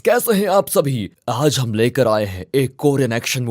कैसे हैं आप सभी। आज हम लेकर आए हैं एक कोरियन एक्शन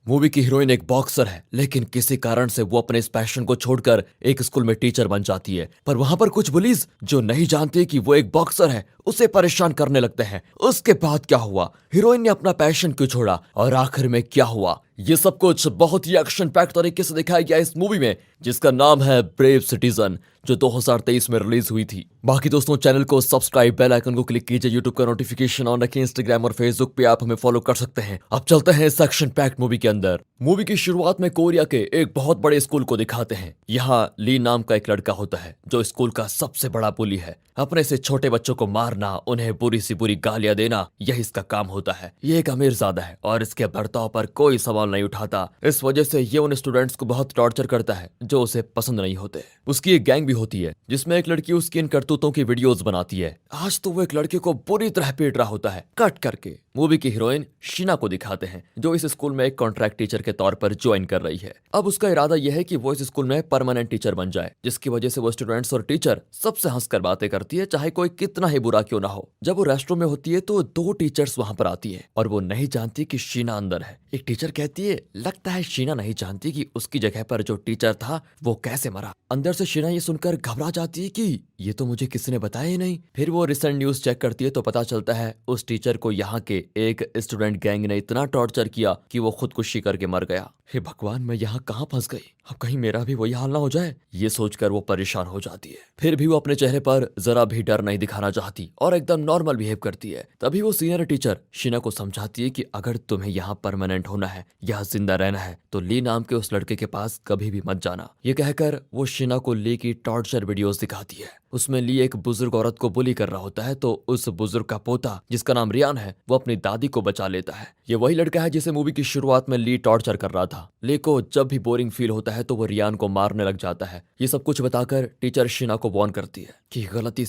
मूवी की हीरोइन एक बॉक्सर है, लेकिन किसी कारण से वो अपने इस पैशन को छोड़कर एक स्कूल में टीचर बन जाती है। पर वहां पर कुछ बुलीज जो नहीं जानते कि वो एक बॉक्सर है उसे परेशान करने लगते हैं। उसके बाद क्या हुआ, हीरोइन ने अपना पैशन क्यों छोड़ा और आखिर में क्या हुआ, ये सब कुछ बहुत ही एक्शन पैक्ड तरीके से दिखाया गया इस मूवी में, जिसका नाम है ब्रेव सिटीजन, जो 2023 में रिलीज हुई थी। बाकी दोस्तों, चैनल को सब्सक्राइब, बेल आइकन को क्लिक कीजिए, यूट्यूब का नोटिफिकेशन ऑन रखिए, इंस्टाग्राम और फेसबुक पे आप हमें फॉलो कर सकते हैं। अब चलते हैं इस एक्शन पैक्ड मूवी के अंदर। मूवी की शुरुआत में कोरिया के एक बहुत बड़े स्कूल को दिखाते हैं। यहाँ ली नाम का एक लड़का होता है जो स्कूल का सबसे बड़ा बुली है। अपने से छोटे बच्चों को मारना, उन्हें बुरी सी बुरी गालियां देना, यही इसका काम होता है। ये एक अमीरजादा है और इसके बर्ताव पर कोई सवाल नहीं उठाता। इस वजह से ये उन स्टूडेंट्स को बहुत टॉर्चर करता है जो उसे पसंद नहीं होते। उसकी एक गैंग भी होती है जिसमें एक लड़की उसकी इन करतूतों की वीडियोस बनाती है। आज तो वो एक लड़के को बुरी तरह पीट रहा होता है। कट करके मूवी की हीरोइन शीना को दिखाते हैं, जो इस स्कूल में एक कॉन्ट्रैक्ट टीचर के तौर पर ज्वाइन कर रही है। अब उसका इरादा यह है कि वो इस स्कूल में परमानेंट टीचर बन जाए, जिसकी वजह से वो स्टूडेंट्स और टीचर सबसे हंसकर बातें करती है, चाहे कोई कितना ही बुरा क्यों ना हो। जब वो रेस्टरूम में होती है तो दो टीचर्स वहां पर आती है और वो नहीं जानती कि शीना अंदर है। एक टीचर कहती है, लगता है शीना नहीं जानती कि उसकी जगह पर जो टीचर था वो कैसे मरा। अंदर से शीना ये सुनकर घबरा जाती है कि ये तो मुझे किसी ने बताया ही नहीं। फिर वो रिसेंट न्यूज चेक करती है तो पता चलता है उस टीचर को यहाँ के एक स्टूडेंट गैंग ने इतना टॉर्चर किया कि वो खुदकुशी करके मर गया। हे भगवान, मैं यहाँ कहाँ फंस गई। अब कहीं मेरा भी वही हाल ना हो जाए। ये सोचकर वो परेशान हो जाती है। फिर भी वो अपने चेहरे पर जरा भी डर नहीं दिखाना चाहती और एकदम नॉर्मल बिहेव करती है। तभी वो सीनियर टीचर शीना को समझाती है कि अगर तुम्हें यहाँ परमानेंट होना है, यहाँ जिंदा रहना है, तो ली नाम के उस लड़के के पास कभी भी मत जाना। ये कहकर वो शीना को ली की टॉर्चर वीडियोस दिखाती है। उसमें ली एक बुजुर्ग औरत को बुली कर रहा होता है तो उस बुजुर्ग का पोता, जिसका नाम रियान है, वो अपनी दादी को बचा लेता है। ये वही लड़का है जिसे मूवी की शुरुआत में ली टॉर्चर कर रहा था। ली को जब भी बोरिंग फील होता है तो वो रियान को मारने लग जाता है। ये सब कुछ बताकर टीचर शीना को वार्न करती है कि गलती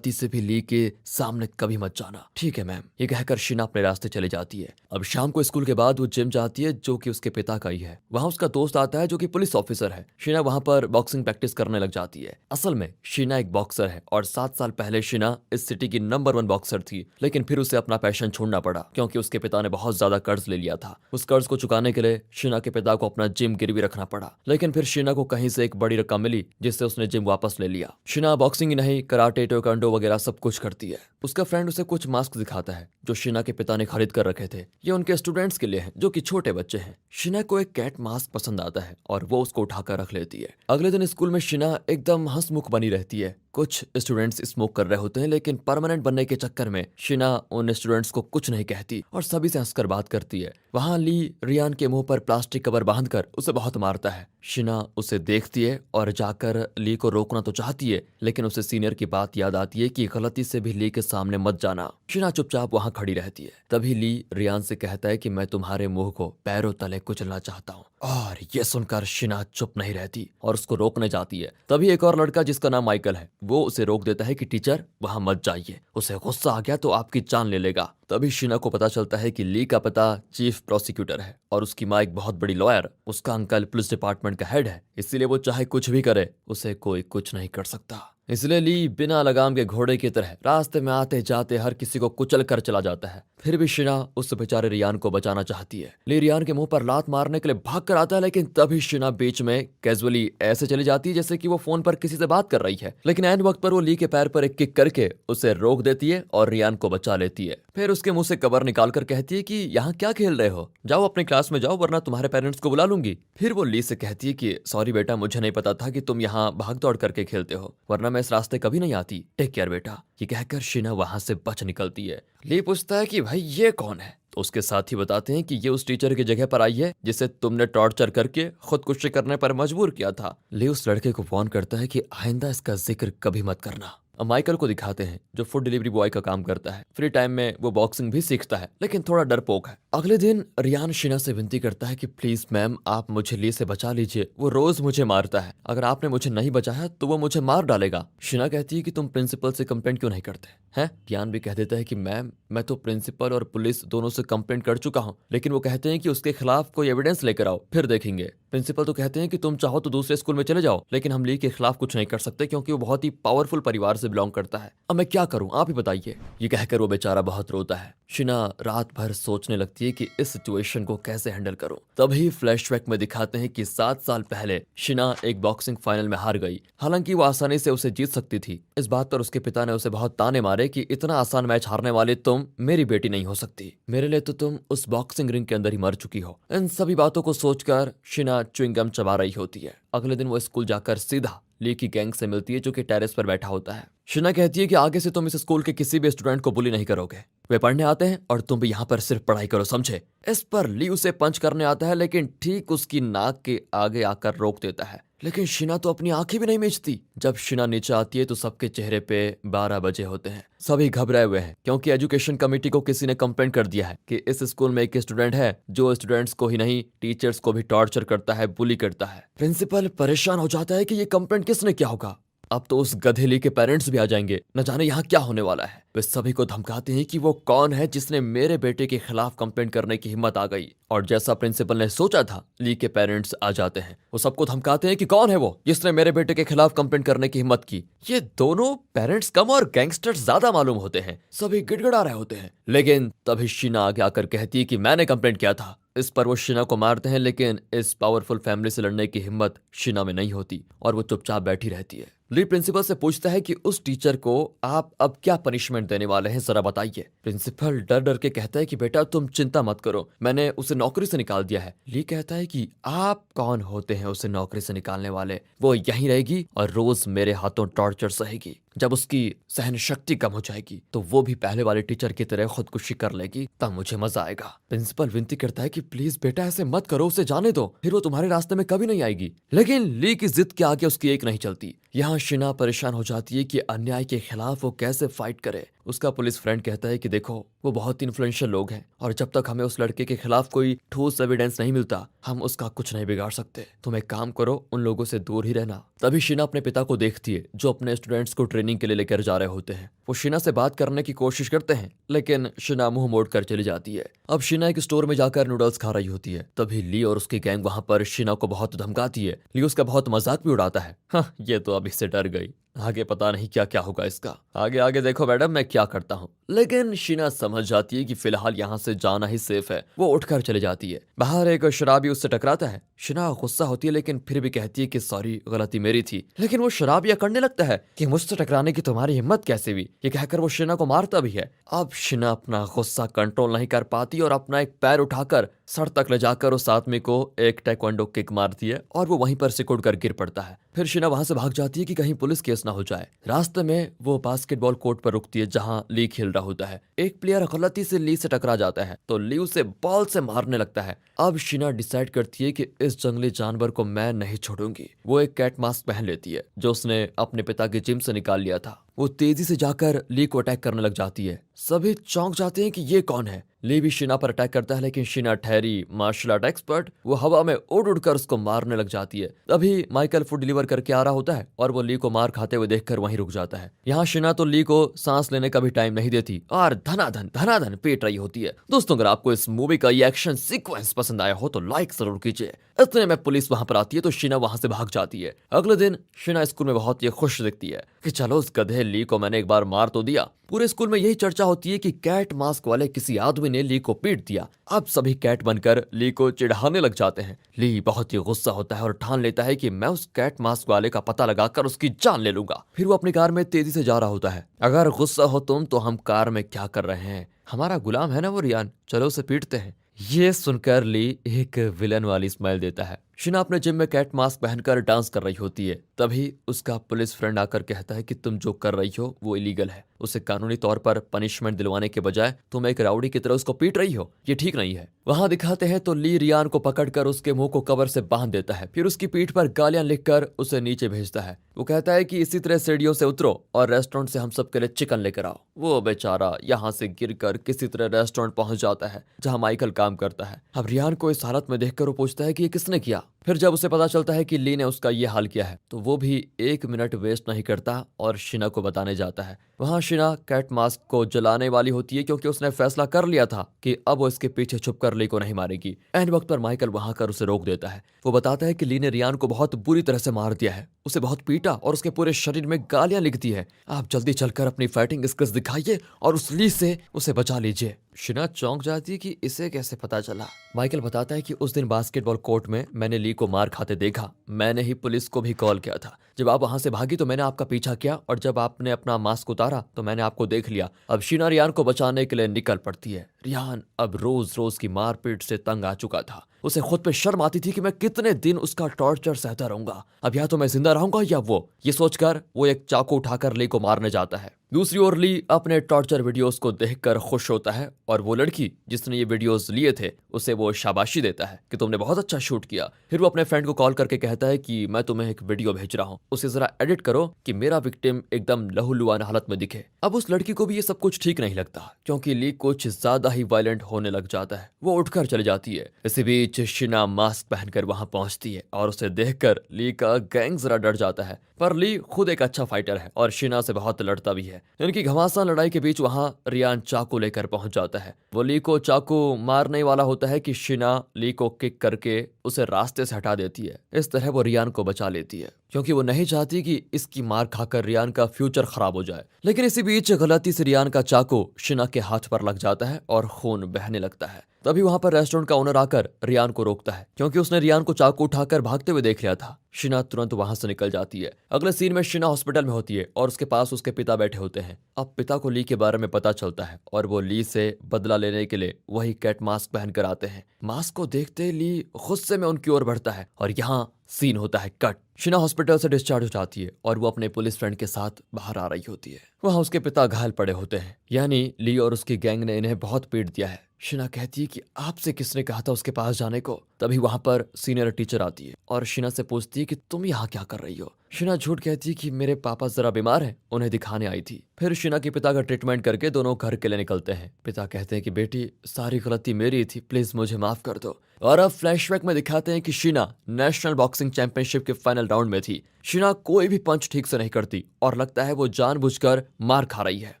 से भी ली के सामने कभी मत जाना। ठीक है मैम, ये कहकर शीना अपने रास्ते चले जाती है। अब शाम को स्कूल के बाद वो जिम जाती है, जो कि उसके पिता का ही है। वहाँ उसका दोस्त आता है जो कि पुलिस ऑफिसर है। शीना वहाँ पर बॉक्सिंग प्रैक्टिस करने लग जाती है। असल में शीना एक बॉक्सर है और 7 साल पहले शीना इस सिटी की नंबर 1 बॉक्सर थी, लेकिन फिर उसे अपना पैशन छोड़ना पड़ा क्योंकि उसके पिता ने बहुत ज्यादा कर्ज ले लिया था। उस कर्ज को चुकाने के लिए शीना के पिता को अपना जिम गिरवी रखना पड़ा, लेकिन फिर शीना को कहीं से एक बड़ी रकम मिली जिससे उसने जिम वापस ले लिया। शीना बॉक्सिंग ही नहीं, कराटे, टेक्वांडो वगैरह सब कुछ करती है। उसका फ्रेंड उसे कुछ मास्क दिखाता है जो शीना के पिता ने खरीद कर रखे थे। ये उनके स्टूडेंट्स के लिए हैं जो कि छोटे बच्चे हैं। शीना को एक कैट मास्क पसंद आता है और वो उसको उठाकर रख लेती है। अगले दिन स्कूल में शीना एकदम हंसमुख बनी रहती है। कुछ स्टूडेंट्स स्मोक कर रहे होते हैं, लेकिन परमानेंट बनने के चक्कर में शीना उन स्टूडेंट्स को कुछ नहीं कहती और सभी से हंसकर बात करती है। वहां ली रियान के मुंह पर प्लास्टिक कवर बांधकर उसे बहुत मारता है। शीना उसे देखती है और जाकर ली को रोकना तो चाहती है, लेकिन उसे सीनियर की बात याद आती है कि गलती से भी ली के सामने मत जाना। शीना चुपचाप वहां खड़ी रहती है। तभी ली रियान से कहता है कि मैं तुम्हारे मुंह को पैरों तले कुचलना चाहता हूँ, और ये सुनकर शीना चुप नहीं रहती और उसको रोकने जाती है। तभी एक और लड़का जिसका नाम माइकल है, वो उसे रोक देता है कि टीचर वहां मत जाइए, उसे गुस्सा आ गया तो आपकी जान ले लेगा। तभी शीना को पता चलता है कि ली का पता चीफ प्रोसिक्यूटर है और उसकी माँ एक बहुत बड़ी लॉयर, उसका अंकल पुलिस डिपार्टमेंट का हेड है। इसीलिए वो चाहे कुछ भी करे, उसे कोई कुछ नहीं कर सकता। इसलिए ली बिना लगाम के घोड़े की तरह रास्ते में आते जाते हर किसी को कुचल कर चला जाता है। फिर भी शीना उस बेचारे रियान को बचाना चाहती है। ली रियान के मुंह पर लात मारने के लिए भाग कर आता है, लेकिन तभी शीना बीच में कैजुअली ऐसे चली जाती है जैसे कि वो फोन पर किसी से बात कर रही है, लेकिन ऐन वक्त पर वो ली के पैर पर एक किक करके उसे रोक देती है और रियान को बचा लेती है। फिर उसके मुंह से कवर निकाल कर कहती है कि यहाँ क्या खेल रहे हो, जाओ अपने क्लास में जाओ वरना तुम्हारे पेरेंट्स को बुला लूंगी। फिर वो ली से कहती है कि सॉरी बेटा, मुझे नहीं पता था कि तुम यहाँ भाग दौड़ करके खेलते हो, वरना मैं इस रास्ते कभी नहीं आती। टेक केयर बेटा। ये कहकर शीना वहां से बच निकलती है। ली पूछता है कि भाई ये कौन है, तो उसके साथ ही बताते हैं कि ये उस टीचर की जगह पर आई है जिसे तुमने टॉर्चर करके खुदकुशी करने पर मजबूर किया था। ली उस लड़के को वार्न करता है कि आइंदा इसका जिक्र कभी मत करना। अब माइकल को दिखाते हैं जो फूड डिलीवरी बॉय का काम करता है। फ्री टाइम में वो बॉक्सिंग भी सीखता है, लेकिन थोड़ा डरपोक है। अगले दिन रियान शीना से विनती करता है कि प्लीज मैम, आप मुझे ली से बचा लीजिए, वो रोज मुझे मारता है, अगर आपने मुझे नहीं बचाया तो वो मुझे मार डालेगा। शीना कहती है कि तुम प्रिंसिपल से कंप्लेंट क्यों नहीं करते हैं। रियान भी कह देता है कि मैम, मैं तो प्रिंसिपल और पुलिस दोनों से कंप्लेंट कर चुका हूँ, लेकिन वो कहते हैं कि उसके खिलाफ कोई एविडेंस लेकर आओ फिर देखेंगे। प्रिंसिपल तो कहते हैं कि तुम चाहो तो दूसरे स्कूल में चले जाओ, लेकिन हम ली के खिलाफ कुछ नहीं कर सकते क्योंकि वो बहुत ही पावरफुल परिवार से बिलोंग करता है। अब मैं क्या करूं, आप ही बताइए। ये कहकर वो बेचारा बहुत रोता है। शिना रात भर सोचने लगती है कि इस सिचुएशन को कैसे हैंडल करूं। तभी फ्लैशबैक में दिखाते हैं कि 7 साल पहले शिना एक बॉक्सिंग फाइनल में हार गई। हालांकि वो आसानी से उसे जीत सकती थी। इस बात पर उसके पिता ने उसे बहुत ताने मारे कि इतना आसान मैच हारने वाले तुम मेरी बेटी नहीं हो सकती, मेरे लिए तो तुम उस बॉक्सिंग रिंग के अंदर ही मर चुकी हो। इन सभी बातों को सोचकर शिना च्युइंगम चबा रही होती है। अगले दिन वो स्कूल जाकर सीधा ली की गैंग से मिलती है जो कि टेरेस पर बैठा होता है। शिना कहती है कि आगे से तुम इस स्कूल के किसी भी स्टूडेंट को बुली नहीं करोगे। वे पढ़ने आते हैं और तुम भी यहाँ पर सिर्फ पढ़ाई करो, समझे। इस पर ली उसे पंच करने आता है, लेकिन ठीक उसकी नाक के आगे आकर रोक देता है। लेकिन शिना तो अपनी आंखें भी नहीं मीचती। जब शिना नीचे आती है तो सबके चेहरे पे 12 बजे होते हैं। सभी घबराए हुए हैं क्योंकि एजुकेशन कमेटी को किसी ने कंप्लेंट कर दिया है कि इस स्कूल में एक स्टूडेंट है जो स्टूडेंट्स को ही नहीं टीचर्स को भी टॉर्चर करता है, बुली करता है। प्रिंसिपल परेशान हो जाता है कि ये कंप्लेंट किसने किया होगा। अब तो उस गधेली के पेरेंट्स भी आ जाएंगे, न जाने यहाँ क्या होने वाला है। वे सभी को धमकाते हैं कि वो कौन है जिसने मेरे बेटे के खिलाफ कंप्लेंट करने की हिम्मत आ गई। और जैसा प्रिंसिपल ने सोचा था, ली के पेरेंट्स आ जाते हैं। वो सबको धमकाते हैं कि कौन है वो जिसने मेरे बेटे के खिलाफ कंप्लेंट करने की हिम्मत की। ये दोनों पेरेंट्स कम और गैंगस्टर्स ज्यादा मालूम होते हैं। सभी गिड़गिड़ा रहे होते हैं। लेकिन तभी शीना आगे आकर कहती है कि मैंने कंप्लेंट किया था। इस पर वो शिना को मारते हैं, लेकिन इस पावरफुल फैमिली से लड़ने की हिम्मत शिना में नहीं होती और वो चुपचाप बैठी रहती है। ली प्रिंसिपल से पूछता है कि उस टीचर को आप अब क्या पनिशमेंट देने वाले हैं, जरा बताइए। प्रिंसिपल डर डर के कहता है कि बेटा तुम चिंता मत करो, मैंने उसे नौकरी से निकाल दिया है। ली कहता है कि आप कौन होते हैं उसे नौकरी से निकालने वाले। वो यहीं रहेगी और रोज मेरे हाथों टॉर्चर सहेगी। जब उसकी सहन शक्ति कम हो जाएगी तो वो भी पहले वाले टीचर की तरह खुदकुशी कर लेगी, तब मुझे मजा आएगा। प्रिंसिपल विनती करता है कि प्लीज बेटा ऐसे मत करो, उसे जाने दो, फिर वो तुम्हारे रास्ते में कभी नहीं आएगी। लेकिन ली की जिद के आगे उसकी एक नहीं चलती। यहाँ शिना परेशान हो जाती है कि अन्याय के खिलाफ वो कैसे फाइट करे। उसका पुलिस फ्रेंड कहता है कि देखो वो बहुत इन्फ्लुएंशियल लोग हैं और जब तक हमें उस लड़के के खिलाफ कोई ठोस एविडेंस नहीं मिलता हम उसका कुछ नहीं बिगाड़ सकते। तुम एक काम करो, उन लोगों से दूर ही रहना। तभी शिना अपने पिता को देखती है जो अपने स्टूडेंट्स को ट्रेनिंग के लिए लेकर जा रहे होते हैं। वो शिना से बात करने की कोशिश करते हैं, लेकिन शिना मुंह मोड़कर चली जाती है। अब शिना एक स्टोर में जाकर नूडल्स खा रही होती है। तभी ली और उसकी गैंग वहां पर शिना को बहुत धमकाती है। ली उसका बहुत मजाक भी उड़ाता है। हाँ, ये तो अभी से डर गई, आगे पता नहीं क्या क्या होगा इसका। आगे आगे देखो मैडम मैं क्या करता हूँ। लेकिन शीना समझ जाती है कि फिलहाल यहाँ से जाना ही सेफ है। वो उठकर चली जाती है। बाहर एक शराबी उससे टकराता है। शीना गुस्सा होती है लेकिन फिर भी कहती है कि सॉरी, गलती मेरी थी। लेकिन वो शराबी अकड़ने लगता है कि मुझसे टकराने की तुम्हारी हिम्मत कैसे हुई। ये कहकर वो शीना को मारता भी है। अब शीना अपना गुस्सा कंट्रोल नहीं कर पाती और अपना एक पैर उठाकर सर तक ले जाकर उस आदमी को एक टेक्वांडो किक मारती है और वो वहीं पर सिकुड़ कर गिर पड़ता है। फिर शीना वहां से भाग जाती है कि कहीं पुलिस केस ना हो जाए। रास्ते में वो बास्केटबॉल कोर्ट पर रुकती है जहां ली खेल रहा होता है। एक प्लेयर गलती से ली से टकरा जाता है तो ली उसे बॉल से मारने लगता है। अब शीना डिसाइड करती है कि इस जंगली जानवर को मैं नहीं छोड़ूंगी। वो एक कैट मास्क पहन लेती है जो उसने अपने पिता के जिम से निकाल लिया था। वो तेजी से जाकर ली को अटैक करने लग जाती है। सभी चौंक जाते हैं कि ये कौन है। ली भी शीना पर अटैक करता है लेकिन शीना ठहरी मार्शल आर्ट एक्सपर्ट, वो हवा में उड़ उड़कर उसको मारने लग जाती है। तभी माइकल फूड डिलीवर करके आ रहा होता है और वो ली को मार खाते हुए देखकर वहीं रुक जाता है। यहाँ शीना तो ली को सांस लेने का भी टाइम नहीं देती और धनाधन पीट रही होती है। दोस्तों अगर आपको इस मूवी का ये एक्शन सीक्वेंस पसंद आया हो तो लाइक जरूर कीजिए। इतने में पुलिस वहां पर आती है तो शीना वहां से भाग जाती है। अगले दिन शीना स्कूल में बहुत ही खुश दिखती है कि चलो उस गधे ली को मैंने एक बार मार तो दिया। पूरे स्कूल में यही चर्चा होती है कि कैट मास्क वाले किसी आदमी ने ली को पीट दिया। अब सभी कैट बनकर ली को चिढ़ाने लग जाते हैं। ली बहुत ही गुस्सा होता है और ठान लेता है कि मैं उस कैट मास्क वाले का पता लगाकर उसकी जान ले लूंगा। फिर वो अपनी कार में तेजी से जा रहा होता है। अगर गुस्सा हो तुम तो हम कार में क्या कर रहे हैं, हमारा गुलाम है ना वो रियान, चलो उसे पीटते हैं। ये सुनकर ली एक विलन वाली स्माइल देता है। शीना अपने जिम में कैट मास्क पहनकर डांस कर रही होती है। तभी उसका पुलिस फ्रेंड आकर कहता है कि तुम जो कर रही हो वो इलीगल है। उसे कानूनी तौर पर पनिशमेंट दिलवाने के बजाय तुम एक राउडी की तरह उसको पीट रही हो, ये ठीक नहीं है। वहां दिखाते हैं तो ली रियान को पकड़कर उसके मुंह को कवर से बांध देता है। फिर उसकी पीठ पर गालियां लिखकर उसे नीचे भेजता है। वो कहता है कि इसी तरह सीढ़ियों से उतरो और रेस्टोरेंट से हम सबके लिए चिकन लेकर आओ। वो बेचारा यहाँ से गिरकर किसी तरह रेस्टोरेंट पहुंच जाता है जहाँ माइकल काम करता है। अब रियान को इस हालत में देखकर वो पूछता है कि ये किसने किया। फिर जब उसे पता चलता है कि ली ने उसका ये हाल किया है तो वो भी 1 मिनट वेस्ट नहीं करता और शिना को बताने जाता है। वहाँ शिना कैट मास्क को जलाने वाली होती है क्योंकि उसने फैसला कर लिया था कि अब वो इसके पीछे छुपकर ली को नहीं मारेगी। एन वक्त पर माइकल वहां कर उसे रोक देता है। वो बताता है कि ली ने रियान को बहुत बुरी तरह से मार दिया है, उसे बहुत पीटा और उसके पूरे शरीर में गालियां लिख दी है। आप जल्दी चलकर अपनी फाइटिंग स्किल्स दिखाइए और उस ली से उसे बचा लीजिए। शिना चौंक जाती है कि इसे कैसे पता चला। माइकल बताता है कि उस दिन बास्केटबॉल कोर्ट में मैंने ली को मार खाते देखा, मैंने ही पुलिस को भी कॉल किया था। जब आप वहां से भागी तो मैंने आपका पीछा किया और जब आपने अपना मास्क उतारा तो मैंने आपको देख लिया। अब शिना रियान को बचाने के लिए निकल पड़ती है। रियान अब रोज रोज की मारपीट से तंग आ चुका था। उसे खुद पे शर्म आती थी कि मैं कितने दिन उसका टॉर्चर सहता रहूंगा, अब या तो मैं जिंदा रहूंगा या वो। ये सोचकर वो एक चाकू उठाकर ली को मारने जाता है। दूसरी ओर ली अपने टॉर्चर वीडियोस को देखकर खुश होता है और वो लड़की जिसने ये वीडियोस लिए थे उसे वो शाबाशी देता है कि तुमने बहुत अच्छा शूट किया। फिर वो अपने फ्रेंड को कॉल करके कहता है कि मैं तुम्हें एक वीडियो भेज रहा हूँ, उसे जरा एडिट करो कि मेरा विक्टिम एकदम लहूलुहान हालत में दिखे। अब उस लड़की को भी ये सब कुछ ठीक नहीं लगता क्योंकि ली कुछ ज्यादा ही वायलेंट होने लग जाता है। वो उठकर चली जाती है। इसी बीच शिना मास्क पहनकर वहां पहुंचती है और उसे देखकर ली का गैंग जरा डर जाता है। पर ली खुद एक अच्छा फाइटर है और शिना से बहुत लड़ता भी है। इनकी घमासान लड़ाई के बीच वहां रियान चाकू लेकर पहुंच जाता है। वो ली को चाकू मारने वाला होता है कि शिना ली को किक करके उसे रास्ते से हटा देती है। इस तरह वो रियान को बचा लेती है क्योंकि वो नहीं चाहती कि इसकी मार खाकर रियान का फ्यूचर खराब हो जाए। लेकिन इसी बीच गलती से रियान का चाकू शिना के हाथ पर लग जाता है और खून बहने लगता है। तभी वहां पर रेस्टोरेंट का ओनर आकर रियान को रोकता है क्योंकि उसने रियान को चाकू उठाकर भागते हुए देख लिया था। शिना तुरंत वहां से निकल जाती है। अगले सीन में शिना हॉस्पिटल में होती है और उसके पास उसके पिता बैठे होते हैं। अब पिता को ली के बारे में पता चलता है और वो ली से बदला लेने के लिए वही कैट मास्क पहनकर आते हैं। मास्क को देखते ही ली गुस्से में उनकी ओर बढ़ता है और यहाँ सीन होता है कट। शिना हॉस्पिटल से डिस्चार्ज हो जाती है और वो अपने पुलिस फ्रेंड के साथ बाहर आ रही होती है। वहां उसके पिता घायल पड़े होते हैं, यानी ली और उसकी गैंग ने इन्हें बहुत पीट दिया है। शिना कहती है कि आपसे किसने कहा था उसके पास जाने को। तभी वहां पर सीनियर टीचर आती है और शिना से पूछती है कि तुम यहाँ क्या कर रही हो। शिना झूठ कहती है कि मेरे पापा जरा बीमार हैं, उन्हें दिखाने आई थी। फिर शिना के पिता का ट्रीटमेंट करके दोनों घर के लिए निकलते हैं। पिता कहते हैं कि बेटी सारी गलती मेरी थी, प्लीज मुझे माफ कर दो। और अब फ्लैशबैक में दिखाते हैं कि शिना नेशनल बॉक्सिंग चैंपियनशिप के फाइनल राउंड में थी। शिना कोई भी पंच ठीक से नहीं करती और लगता है वो जानबूझकर मार खा रही है।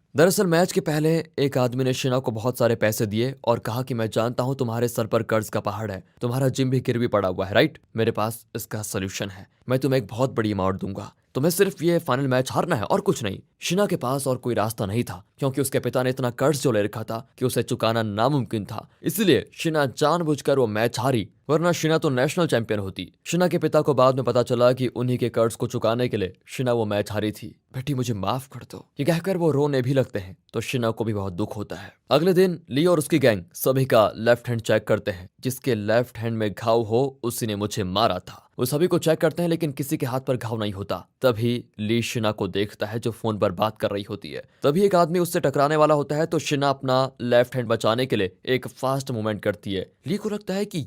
दरअसल मैच के पहले एक आदमी ने शिना को बहुत सारे पैसे दिए और कहा कि मैं जानता हूं तुम्हारे सर पर कर्ज का पहाड़ है, तुम्हारा जिम भी गिरवी पड़ा हुआ है, राइट? मेरे पास इसका सोल्यूशन है, मैं तुम्हें एक बहुत बड़ी अमाउंट दूंगा, तुम्हें सिर्फ ये फाइनल मैच हारना है और कुछ नहीं। शिना के पास और कोई रास्ता नहीं था क्योंकि उसके पिता ने इतना कर्ज जो ले रखा था कि उसे चुकाना नामुमकिन था। इसलिए शिना जानबूझकर वो मैच हारी, वरना शिना तो नेशनल चैंपियन होती। शिना के पिता को बाद में पता चला कि उन्हीं के कर्ज को चुकाने के लिए शिना वो मैच हारी थी। बेटी मुझे माफ कर दो, ये कहकर वो रोने भी लगते हैं तो शिना को भी बहुत दुख होता है। अगले दिन ली और उसकी गैंग सभी का लेफ्ट हैंड चेक करते हैं। जिसके लेफ्ट हैंड में घाव हो उसी ने मुझे मारा था। वो सभी को चेक करते हैं लेकिन किसी के हाथ पर घाव नहीं होता। तभी ली शिना को देखता है जो फोन पर बात कर रही होती है। तभी एक आदमी उससे टकराने वाला होता है तो शिना अपना लेफ्ट हैंड बचाने के लिए एक फास्ट मूवमेंट करती है। ली को लगता है कि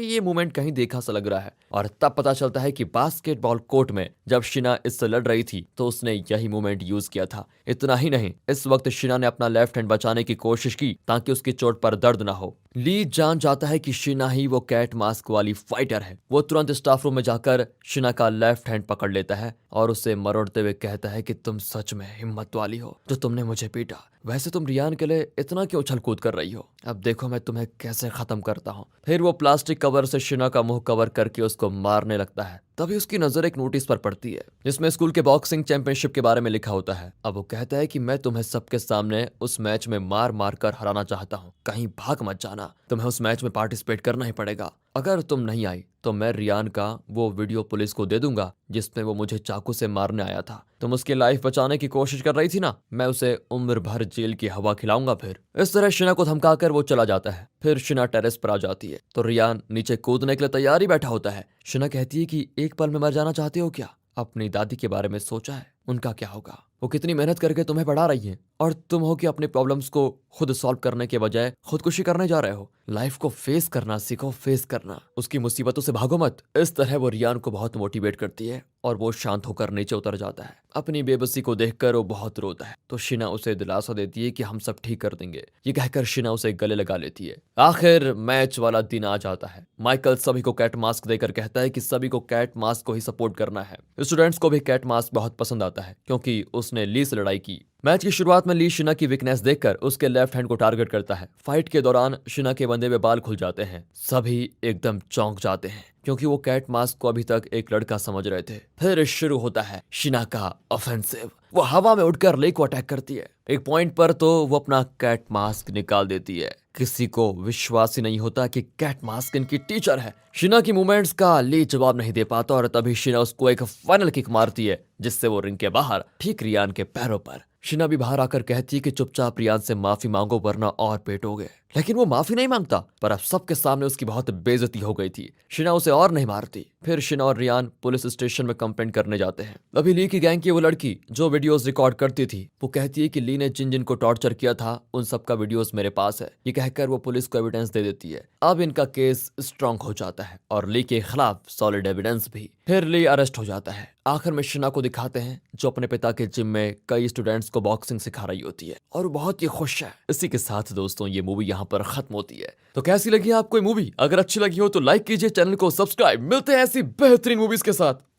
ये मूवमेंट कहीं देखा सा लग रहा है और तब पता चलता है कि बास्केटबॉल कोर्ट में जब शिना इससे लड़ रही थी तो उसने यही मूवमेंट यूज किया था। इतना ही नहीं, इस वक्त शिना ने अपना लेफ्ट हैंड बचाने की कोशिश की ताकि उसकी चोट पर दर्द ना हो। ली जान जाता है कि शिना ही वो कैट मास्क वाली फाइटर है। वो तुरंत स्टाफ रूम में जाकर शिना का लेफ्ट हैंड पकड़ लेता है और उसे मरोड़ते हुए कहता है कि तुम सच में हिम्मत वाली हो जो तुमने मुझे पीटा। वैसे तुम रियान के लिए इतना क्यों उछल कूद कर रही हो, अब देखो मैं तुम्हें कैसे खत्म करता हूँ। फिर वो प्लास्टिक कवर से शिना का मुंह कवर करके उसको मारने लगता है। तभी उसकी नजर एक नोटिस पर पड़ती है जिसमें स्कूल के बॉक्सिंग चैंपियनशिप के बारे में लिखा होता है। अब वो कहता है कि मैं तुम्हें सबके सामने उस मैच में मार मार कर हराना चाहता हूँ, कहीं भाग मत जाना, तुम्हें उस मैच में पार्टिसिपेट करना ही पड़ेगा। अगर तुम नहीं आई तो मैं रियान का वो वीडियो पुलिस को दे दूंगा जिसमें वो मुझे चाकू से मारने आया था। तुम उसकी लाइफ बचाने की कोशिश कर रही थी ना, मैं उसे उम्र भर जेल की हवा खिलाऊंगा। फिर इस तरह शिना को धमकाकर वो चला जाता है। फिर शिना टेरेस पर आ जाती है तो रियान नीचे कूदने के लिए तैयार ही बैठा होता है। शिना कहती है कि एक पल में मर जाना चाहते हो क्या? अपनी दादी के बारे में सोचा है, उनका क्या होगा? वो कितनी मेहनत करके तुम्हें पढ़ा रही है और तुम हो कि अपने प्रॉब्लम्स को खुद सॉल्व करने के बजाय खुदकुशी करने जा रहे हो। लाइफ को फेस करना सीखो, फेस करना, उसकी मुसीबतों से भागो मत। इस तरह वो रियान को बहुत मोटिवेट करती है और वो शांत होकर नीचे उतर जाता है। अपनी बेबसी को देखकर वो बहुत रोता है तो शिना उसे दिलासा देती है कि हम सब ठीक कर देंगे। ये कहकर शिना उसे गले लगा लेती है। आखिर मैच वाला दिन आ जाता है। माइकल सभी को कैट मास्क देकर कहता है कि सभी को कैट मास्क को ही सपोर्ट करना है। स्टूडेंट्स को भी कैट मास्क बहुत पसंद आता है क्योंकि उसने ली से लड़ाई की। मैच की शुरुआत में ली शिना की वीकनेस देखकर उसके लेफ्ट हैंड को टारगेट करता है। फाइट के दौरान शिना के बंदे में बाल खुल जाते हैं। सभी एकदम चौंक जाते हैं क्योंकि वो कैट मास्क को अभी तक एक लड़का समझ रहे थे। फिर शुरू होता है शिना का ऑफेंसिव। वो हवा में उड़कर ली को अटैक करती है। एक पॉइंट पर तो वो अपना कैट मास्क निकाल देती है। किसी को विश्वास ही नहीं होता कि कैट मास्क इनकी टीचर है। शिना की मूवमेंट्स का ली जवाब नहीं दे पाता और तभी शिना उसको एक फाइनल किक मारती है जिससे वो रिंग के बाहर ठीक रियान के पैरों पर। शिना भी बाहर आकर कहती है कि चुपचाप रियान से माफी मांगो वरना और पेटोगे। लेकिन वो माफी नहीं मांगता, पर अब सबके सामने उसकी बहुत बेइज्जती हो गई थी। शिना उसे और नहीं मारती। फिर शिना और रियान पुलिस स्टेशन में कंप्लेंट करने जाते हैं। अभी ली की गैंग की वो लड़की जो वीडियोस रिकॉर्ड करती थी वो कहती है कि ली ने जिन जिन को टॉर्चर किया था उन सबका वीडियोस मेरे पास है। ये कहकर वो पुलिस को एविडेंस दे देती है। अब इनका केस स्ट्रांग हो जाता है और ली के खिलाफ सॉलिड एविडेंस भी। फिर ली अरेस्ट हो जाता है। आखिर में शिना को दिखाते हैं जो अपने पिता के जिम में कई स्टूडेंट्स को बॉक्सिंग सिखा रही होती है और बहुत ही खुश है। इसी के साथ दोस्तों ये मूवी यहाँ पर खत्म होती है। तो कैसी लगी आपको ये मूवी? अगर अच्छी लगी हो तो लाइक कीजिए, चैनल को सब्सक्राइब। मिलते हैं ऐसी बेहतरीन मूवीज के साथ।